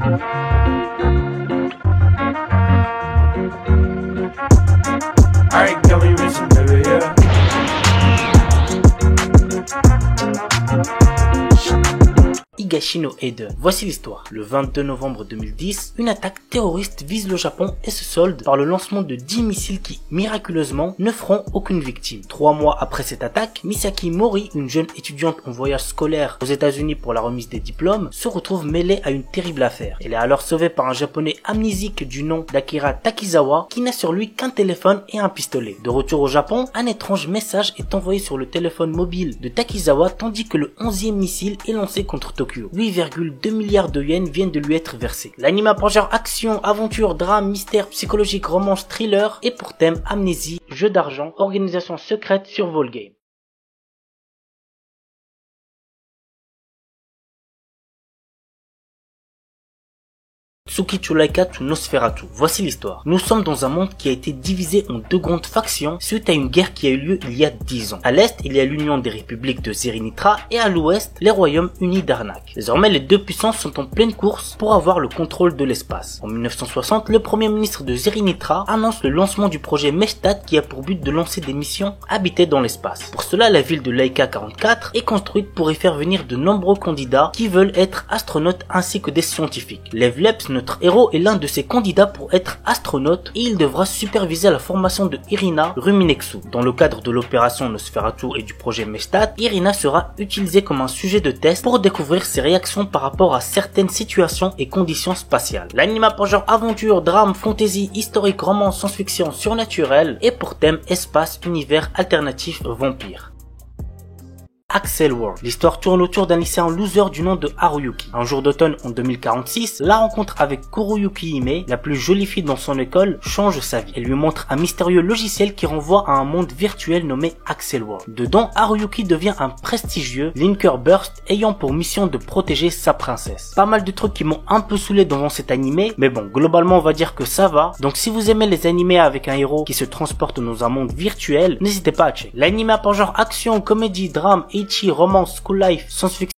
Alright, girl, we racing, baby, yeah. Higashino Eden. Voici l'histoire. Le 22 novembre 2010, une attaque terroriste vise le Japon et se solde par le lancement de 10 missiles qui, miraculeusement, ne feront aucune victime. 3 mois après cette attaque, Misaki Mori, une jeune étudiante en voyage scolaire aux États-Unis pour la remise des diplômes, se retrouve mêlée à une terrible affaire. Elle est alors sauvée par un japonais amnésique du nom d'Akira Takizawa qui n'a sur lui qu'un téléphone et un pistolet. De retour au Japon, un étrange message est envoyé sur le téléphone mobile de Takizawa tandis que le 11e missile est lancé contre Tokyo. 8,2 milliards de yens viennent de lui être versés. L'anime a pour genre action, aventure, drame, mystère, psychologique, romance, thriller et pour thème amnésie, jeu d'argent, organisation secrète sur Volgame. Tsukichu Laikatsu Nosferatu. Voici l'histoire. Nous sommes dans un monde qui a été divisé en deux grandes factions suite à une guerre qui a eu lieu il y a 10 ans. À l'est, il y a l'union des républiques de Zerinitra et à l'ouest, les royaumes unis d'Arnak. Désormais, les deux puissances sont en pleine course pour avoir le contrôle de l'espace. En 1960, le premier ministre de Zerinitra annonce le lancement du projet Mestat qui a pour but de lancer des missions habitées dans l'espace. Pour cela, la ville de Laika 44 est construite pour y faire venir de nombreux candidats qui veulent être astronautes ainsi que des scientifiques. Lev Leps, notre héros, est l'un de ces candidats pour être astronaute et il devra superviser la formation de Irina Ruminexu. Dans le cadre de l'opération Nosferatu et du projet Mestat, Irina sera utilisée comme un sujet de test pour découvrir ses réactions par rapport à certaines situations et conditions spatiales. L'anime a pour genre aventure, drame, fantasy, historique, roman, science-fiction, surnaturel et pour thème espace, univers alternatif, vampire. Accel World. L'histoire tourne autour d'un lycéen loser du nom de Haruyuki. Un jour d'automne en 2046, la rencontre avec Kuruyuki Hime, la plus jolie fille dans son école, change sa vie. Elle lui montre un mystérieux logiciel qui renvoie à un monde virtuel nommé Accel World. Dedans, Haruyuki devient un prestigieux Linker Burst ayant pour mission de protéger sa princesse. Pas mal de trucs qui m'ont un peu saoulé devant cet animé, mais bon, globalement on va dire que ça va. Donc si vous aimez les animés avec un héros qui se transporte dans un monde virtuel, n'hésitez pas à checker. L'anime a pour genre action, comédie, drame, romance, school life, science-fiction